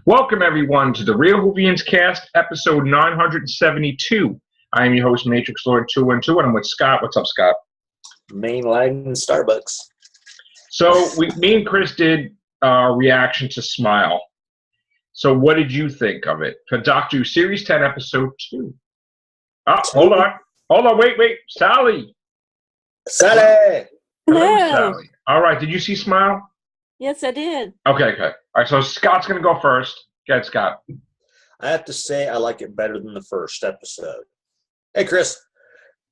Welcome, everyone, to the Real Whovians cast, episode 972. I am your host, Matrix Lord 212, and I'm with Scott. What's up, Scott? Main line Starbucks. So, me and Chris did a reaction to Smile. So, what did you think of it? For Doctor Who, Series 10, Episode 2. Oh, hold on, wait. Sally! Sally! Hello, Hello. Sally. All right, did you see Smile? Yes, I did. Okay. All right, so Scott's going to go first. Go ahead, Scott. I have to say I like it better than the first episode. Hey, Chris.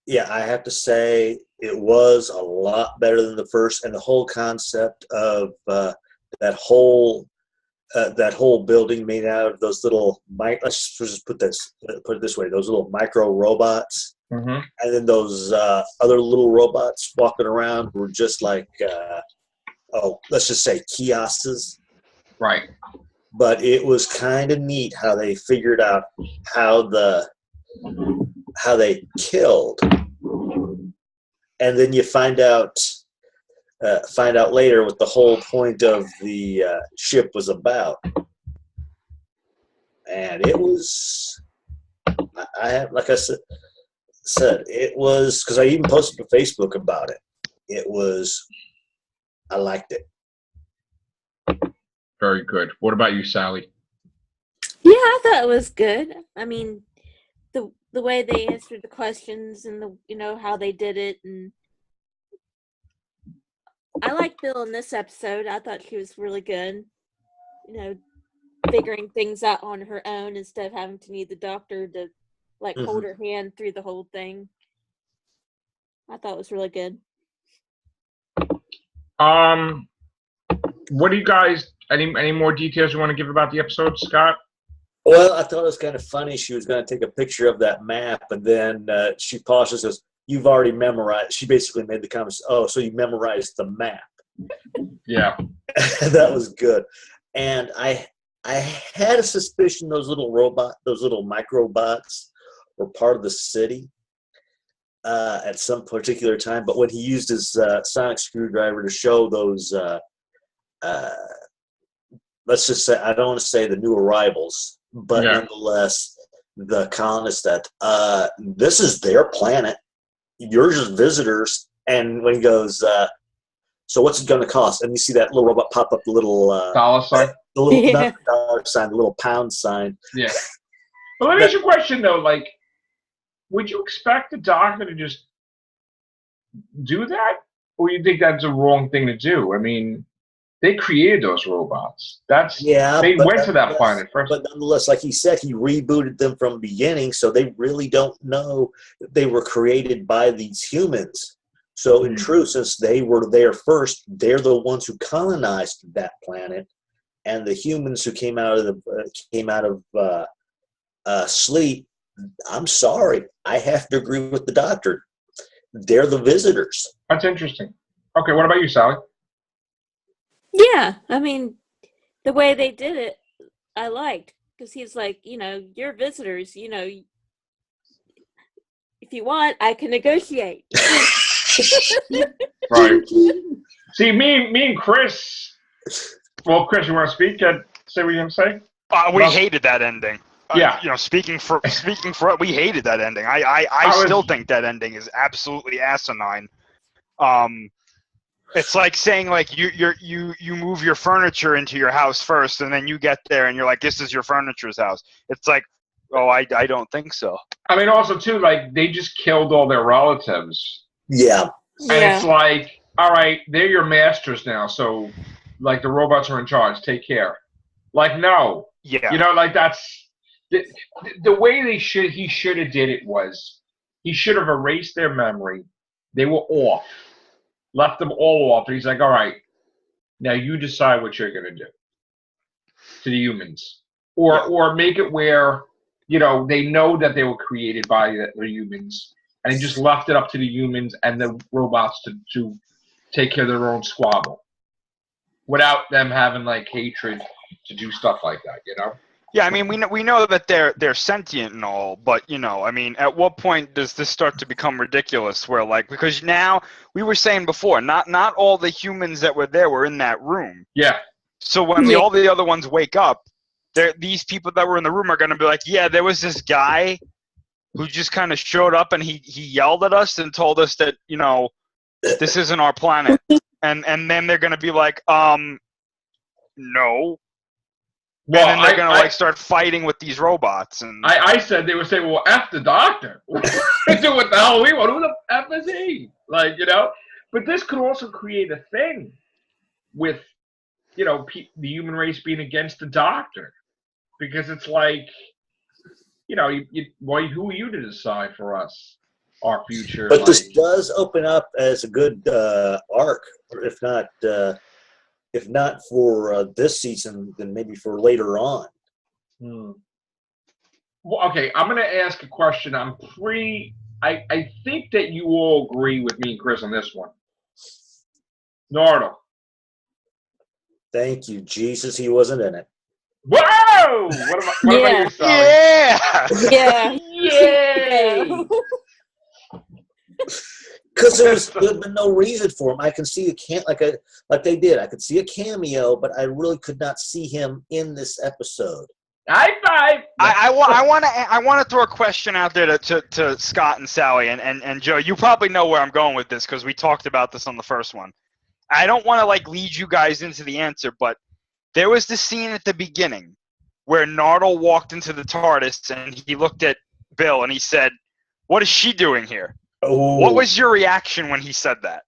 Yeah, I have to say it was a lot better than the first, and the whole concept of that whole building made out of those little let's just put it this way, those little micro robots, and then those other little robots walking around were just like let's just say kiosks. Right. But it was kind of neat how they figured out how they killed, and then you find out later what the whole point of the ship was about. And it was, like I said, it was, because I even posted to Facebook about it. I liked it. Very good. What about you, Sally? Yeah, I thought it was good. I mean, the way they answered the questions and how they did it, and I liked Bill in this episode. I thought she was really good. Figuring things out on her own instead of having to need the doctor to hold her hand through the whole thing. I thought it was really good. What do you guys? Any more details you want to give about the episode, Scott? Well, I thought it was kind of funny. She was going to take a picture of that map, and then she pauses and says, "You've already memorized." She basically made the comments, "Oh, so you memorized the map?" Yeah, that was good. And I had a suspicion those little microbots were part of the city at some particular time. But when he used his sonic screwdriver to show those, let's just say, I don't want to say the new arrivals, but nonetheless, the colonists that this is their planet. You're just visitors. And when he goes, so what's it going to cost? And you see that little robot pop up the little dollar sign, the little not the dollar sign, the little pound sign. Yeah. Well, let me ask you a question though. Would you expect the doctor to just do that, or you think that's a wrong thing to do? I mean, they created those robots. They went to that planet first. But nonetheless, like he said, he rebooted them from the beginning, so they really don't know that they were created by these humans. So in truth, since they were there first, they're the ones who colonized that planet, and the humans who came out of sleep. I'm sorry, I have to agree with the doctor. They're the visitors. That's interesting. Okay, what about you, Sally? Yeah, I mean, the way they did it, I liked, because he's like, you're visitors. If you want, I can negotiate. Right. See, me and Chris. Well, Chris, you want to speak? Say what you want to say. We hated that ending. Yeah. Speaking for it, we hated that ending. I still think that ending is absolutely asinine. It's like saying you move your furniture into your house first, and then you get there and you're like, this is your furniture's house. It's like, oh, I don't think so. I mean, also too, they just killed all their relatives. Yeah. And it's like, all right, they're your masters now, so the robots are in charge. Take care. No. Yeah. That's the way he should have did it was he should have erased their memory. They were off. Left them all off. And he's like, all right, now you decide what you're going to do to the humans. Or make it where, they know that they were created by the humans. And he just left it up to the humans and the robots to take care of their own squabble. Without them having, hatred to do stuff like that, Yeah, I mean, we know that they're sentient and all, but I mean, at what point does this start to become ridiculous? Where because now we were saying before, not all the humans that were there were in that room. Yeah. So when all the other ones wake up, these people that were in the room are going to be like, yeah, there was this guy who just kind of showed up and he yelled at us and told us that, you know, this isn't our planet. And then they're going to be like, no. Well, and then they're going to like start fighting with these robots. And I said they would say, well, F the doctor. Do what the hell we want. Who the F is he? Like, you know? But this could also create a thing with, you know, the human race being against the doctor. Because it's like, you know, who are you to decide for us, our future? But like, this does open up as a good arc, if not for this season, then maybe for later on. Well, okay, I'm going to ask a question. I think that you all agree with me and Chris on this one. Nardal. Thank you, Jesus. He wasn't in it. Whoa! What about you, Sally? Yeah! Yay! Because there's been no reason for him. I can see like they did. I could see a cameo, but I really could not see him in this episode. High five! I want to throw a question out there to Scott and Sally and Joe. You probably know where I'm going with this because we talked about this on the first one. I don't want to like lead you guys into the answer, but there was this scene at the beginning where Nardal walked into the TARDIS and he looked at Bill and he said, "What is she doing here?" Oh. What was your reaction when he said that?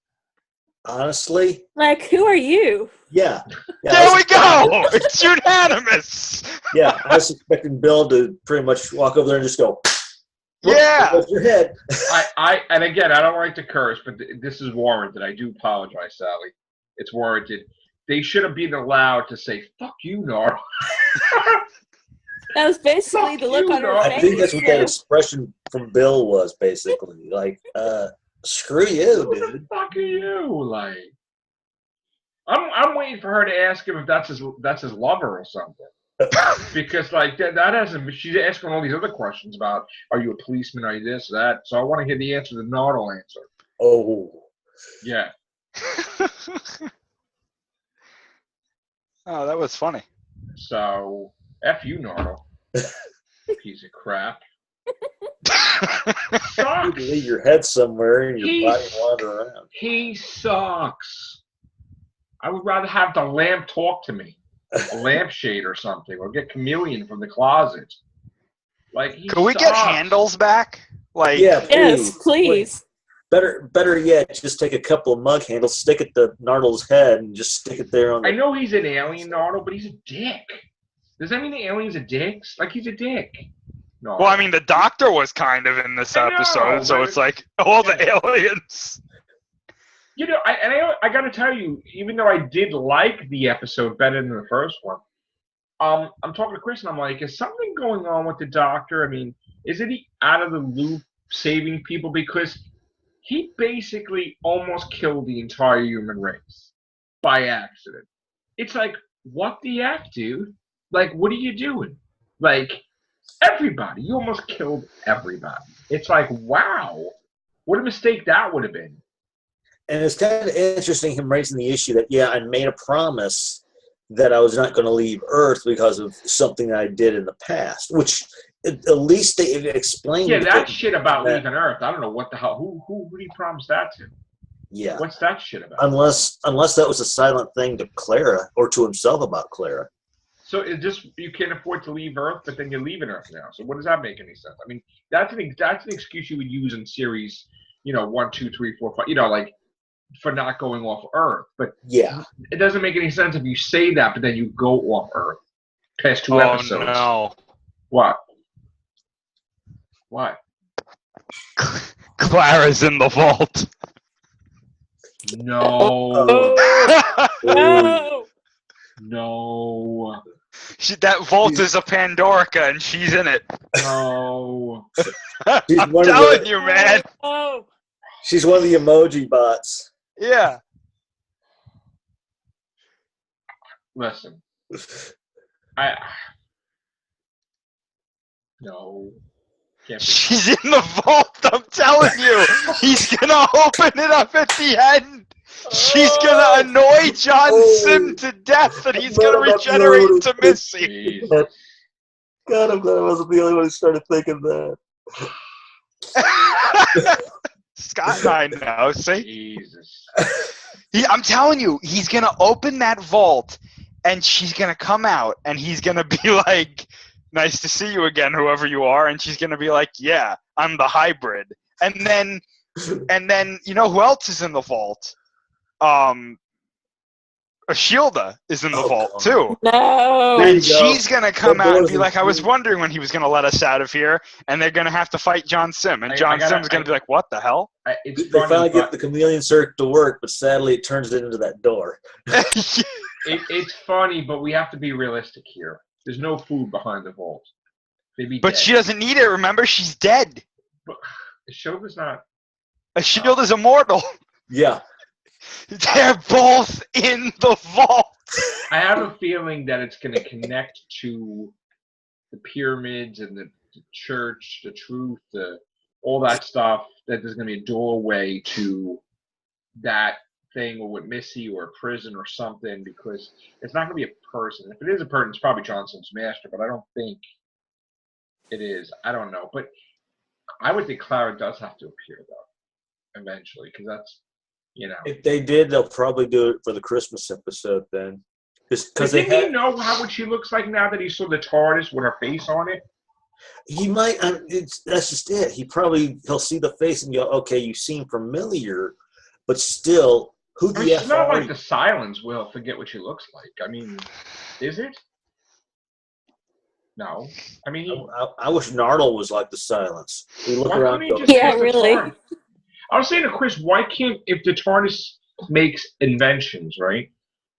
Honestly? Like, who are you? Yeah. There we go! It's unanimous! Yeah, I was expecting Bill to pretty much walk over there and just go, yeah! With your head. And again, I don't like to curse, but this is warranted. I do apologize, Sally. It's warranted. They should have been allowed to say, fuck you, Nardal. That was basically the look on her face. I think that's what that expression from Bill was, basically. Like, screw you, Who dude. the fuck are you? Like, I'm waiting for her to ask him if that's his lover or something. Because like that hasn't. She's asking all these other questions about, are you a policeman? Are you this, that? So I want to hear the answer to the Nardal answer. Oh. Yeah. Oh, that was funny. So F you, Nardal. Piece of crap. You Sucks. leave your head somewhere and your body wander around. He sucks. I would rather have the lamp talk to me, a lampshade or something, or get Chameleon from the closet. Like, Could we get handles back? Like, yeah, please. Yes, please. Better yet, just take a couple of mug handles, stick it to Nardal's head, and just stick it there on the... I know he's an alien, Nardal, but he's a dick. Does that mean the alien's a dick? Like, he's a dick. No. well, I mean, the Doctor was kind of in this episode, so it's like all the aliens. You know, I got to tell you, even though I did like the episode better than the first one, I'm talking to Chris and I'm like, is something going on with the Doctor? I mean, isn't he out of the loop saving people? Because he basically almost killed the entire human race by accident. It's like, what the F, dude? Like, what are you doing? Like, everybody. You almost killed everybody. It's like, wow. What a mistake that would have been. And it's kind of interesting him raising the issue that, yeah, I made a promise that I was not going to leave Earth because of something that I did in the past, which at least they explained. Yeah, that shit about leaving Earth. I don't know what the hell. Who did he promise that to? Yeah. What's that shit about? Unless that was a silent thing to Clara or to himself about Clara. So it just, you can't afford to leave Earth, but then you're leaving Earth now. So what does that make any sense? I mean, that's an excuse you would use in series, 1, 2, 3, 4, 5. Like, for not going off Earth. But yeah, it doesn't make any sense if you say that, but then you go off Earth past 2 episodes. No. What? Clara's in the vault. No. No. No. That vault is a Pandorica, and she's in it. No. I'm telling you, man. Oh. She's one of the emoji bots. Yeah. Listen. No. Can't be. She's in the vault, I'm telling you. He's going to open it up at the end, She's gonna annoy John Sim to death, and he's gonna regenerate into Missy. God, I'm glad I wasn't the only one who started thinking that. Scott and I know. See, Jesus. I'm telling you, he's gonna open that vault, and she's gonna come out, and he's gonna be like, "Nice to see you again, whoever you are," and she's gonna be like, "Yeah, I'm the hybrid." And then you know who else is in the vault? Ashilda is in the vault too. No. There you And go. she's gonna come What out and doors be like, "I was include- wondering when he was gonna let us out of here," and they're gonna have to fight John Sim, and John Sim's gonna be like, "What the hell?" It's They funny, finally but get the chameleon circuit to work, but sadly it turns it into that door. it's funny, but we have to be realistic here. There's no food behind the vault. They'd be But dead. she doesn't need it. Remember, she's dead. But Ashilda's not. Ashilda's immortal. Yeah. They're both in the vault. I have a feeling that it's going to connect to the pyramids and the church, the truth, all that stuff. That there's going to be a doorway to that thing, or with Missy, or a prison, or something. Because it's not going to be a person. If it is a person, it's probably Johnson's master. But I don't think it is. I don't know. But I would think Clara does have to appear though, eventually, because that's, you know. If they did, they'll probably do it for the Christmas episode then. Because Didn't he know what she looks like now that he saw the TARDIS with her face on it? He might. That's just it. He'll see the face and go, "Okay, you seem familiar," but still, who the It's F not are like you? the Silence will forget what she looks like. I mean, is it? No. I mean, I wish Nardole was like the Silence. We look why around. couldn't And he go, just Yeah, get the really. TARDIS? I was saying to Chris, why can't, if the TARDIS makes inventions, right?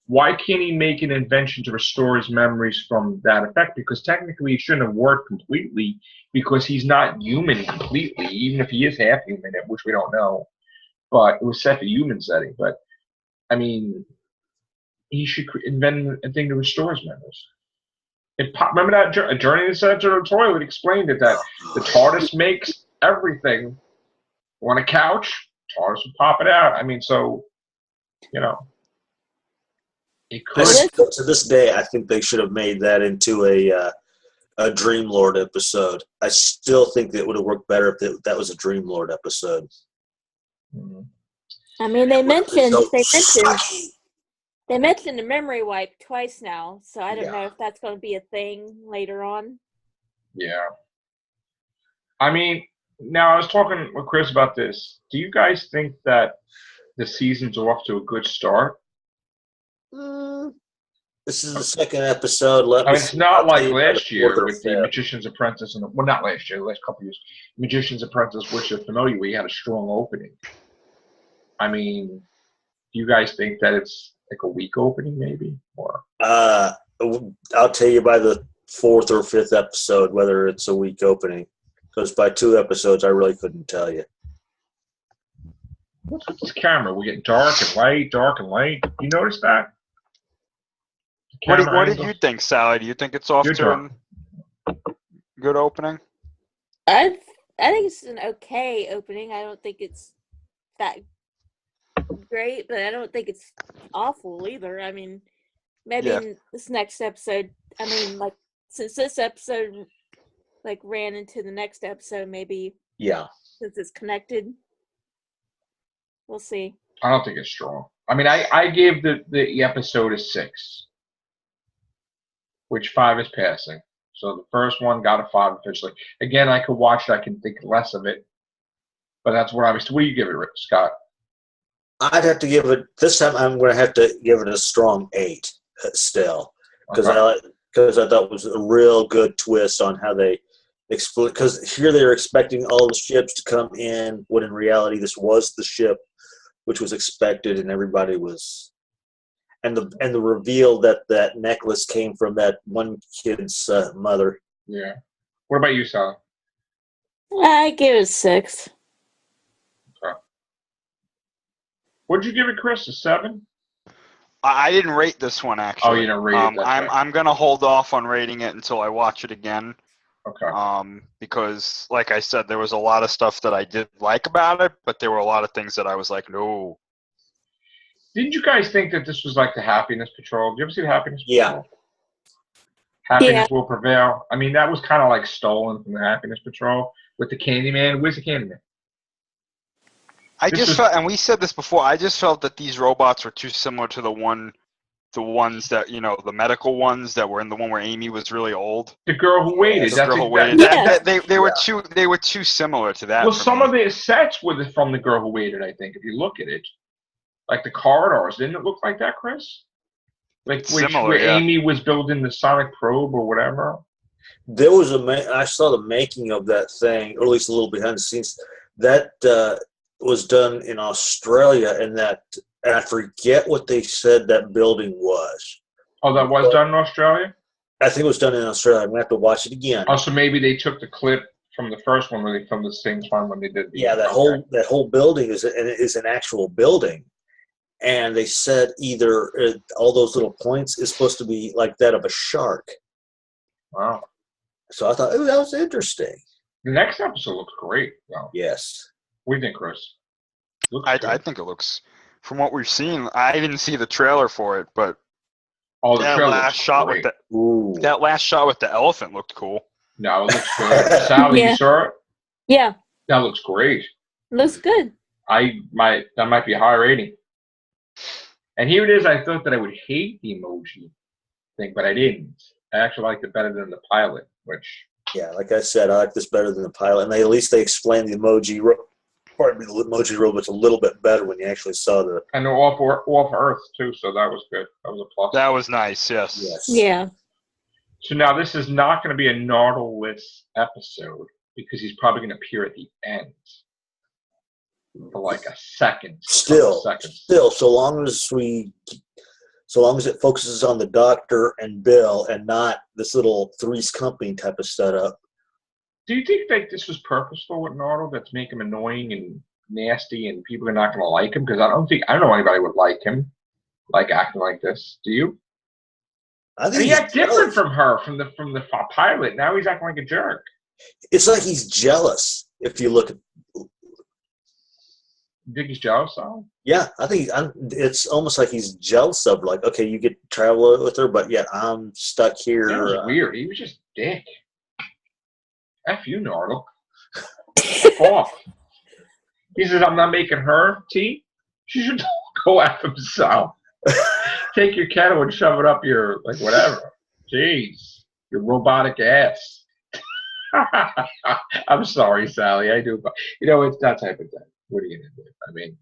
Why can't he make an invention to restore his memories from that effect? Because technically it shouldn't have worked completely, because he's not human completely, even if he is half human, which we don't know. But it was set for human setting. But, I mean, he should invent a thing to restore his memories. Remember that Journey to the Center of the Toilet explained it, that the TARDIS makes everything. On a couch, TARDIS would pop it out. I mean, so, you know. It could. To this day, I think they should have made that into a Dream Lord episode. I still think that it would have worked better if that was a Dream Lord episode. I mean, they mentioned So they mentioned the memory wipe twice now, so I don't Yeah. know if that's going to be a thing later on. Yeah. I mean, now I was talking with Chris about this. Do you guys think that the season's off to a good start? This is the second episode. I mean, it's not like last year fourth or with the fifth. Magician's Apprentice, well, not last year, the last couple of years. Magician's Apprentice, which you're familiar with, had a strong opening. I mean, do you guys think that it's like a weak opening, maybe? Or I'll tell you by the fourth or fifth episode whether it's a weak opening. Because by 2 episodes, I really couldn't tell you. what's with this camera? We're getting dark and light, dark and light. You notice that? What Camera did you angles? think, Sally? Do you think it's off Your to turn. a good opening? I think it's an okay opening. I don't think it's that great, but I don't think it's awful either. I mean, maybe Yeah. in this next episode, I mean, like, since this episode like ran into the next episode, maybe Yeah. since it's connected, we'll see. I don't think it's strong. I mean, I gave the episode a 6, which 5 is passing. So the first one got a 5 officially. Again, I could watch it. I can think less of it. But that's what I was. What do you give it, Scott? I'd have to give it, this time I'm going to have to give it a strong 8 still. Because Okay. I thought it was a real good twist on how they explain. Because here they were expecting all the ships to come in, when in reality this was the ship which was expected, and everybody was. And the reveal that necklace came from that one kid's mother. Yeah. What about you, Sally? I give it a 6. What'd you give it, Chris? A 7? I didn't rate this one actually. Oh, you didn't rate it. That's right. I'm gonna hold off on rating it until I watch it again. Okay. Because like I said, there was a lot of stuff that I did like about it, but there were a lot of things that I was like, no. Didn't you guys think that this was like the Happiness Patrol? Did you ever see the Happiness Yeah. Patrol? Happiness will prevail. I mean, that was kind of like stolen from the Happiness Patrol with the Candyman. Where's the Candyman? I just felt, and we said this before, I just felt that these robots were too similar to the ones that, you know, the medical ones that were in the one where Amy was really old. The girl who waited. The That's girl who exactly. waited. They were too similar to that. Well, for some me. of the sets were from the girl who waited. I think if you look at it, like the corridors, didn't it look like that, Chris? Like where Amy was building the sonic probe or whatever. There was I saw the making of that thing, or at least a little behind the scenes. That was done in Australia, and I forget what they said that building was. Oh, that was done in Australia? I think it was done in Australia. I'm going to have to watch it again. Oh, so maybe they took the clip from the first one where they filmed the same time when they did the... Yeah, that whole building is an actual building. And they said either all those little points is supposed to be like that of a shark. Wow. So I thought, that was interesting. The next episode looks great, though. Yes. What do you think, Chris? I think it looks, from what we've seen, I didn't see the trailer for it, but that last shot with the elephant looked cool. No, it looks good. Sally, you saw it? Yeah. That looks great. Looks good. That might be a high rating. And here it is. I thought that I would hate the emoji thing, but I didn't. I actually liked it better than the pilot, which... Yeah, like I said, I like this better than the pilot. And at least they explained the emoji robots a little bit better when you actually saw the... And they're off Earth, too, so that was good. That was a plus. That was nice, yes. Yeah. So now this is not going to be a Nautilus episode because he's probably going to appear at the end for like a second. Still, so long as it focuses on the Doctor and Bill and not this little Three's Company type of setup. Do you think like this was purposeful with Nautilus? That's make him annoying and nasty, and people are not going to like him? Because I don't know anybody would like him, like acting like this. Do you? I think he acted different from her from the pilot. Now he's acting like a jerk. It's like he's jealous. If you look at. You think he's jealous of him? Yeah, I think it's almost like he's jealous of, like, okay, you get to travel with her, but yet I'm stuck here. That was weird. He was just dick. F you, Nardle. Off. He says, I'm not making her tea. She should go after himself. Take your kettle and shove it up your, like, whatever. Jeez. Your robotic ass. I'm sorry, Sally. I do. You know, it's that type of thing. What are you going to do? I mean,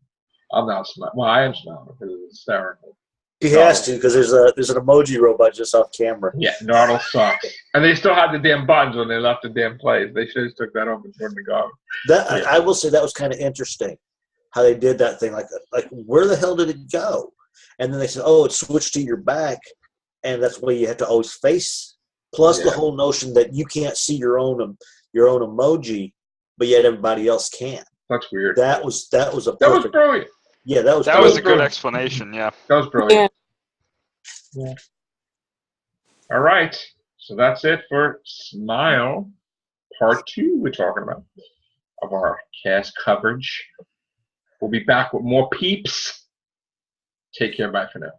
I'm not smart. Well, I am smart because it's hysterical. He has to, because there's an emoji robot just off camera. Yeah, Nautilus sucks. And they still had the damn buttons when they left the damn place. They should have took that off and turned the garbage. I will say that was kind of interesting, how they did that thing. Like where the hell did it go? And then they said, oh, it switched to your back, and that's why you have to always face. Plus the whole notion that you can't see your own emoji, but yet everybody else can. That's weird. That was brilliant. Yeah, that was a good explanation. Yeah, that was brilliant. Yeah. All right, so that's it for Smile Part 2. We're talking about of our cast coverage. We'll be back with more peeps. Take care. Bye for now.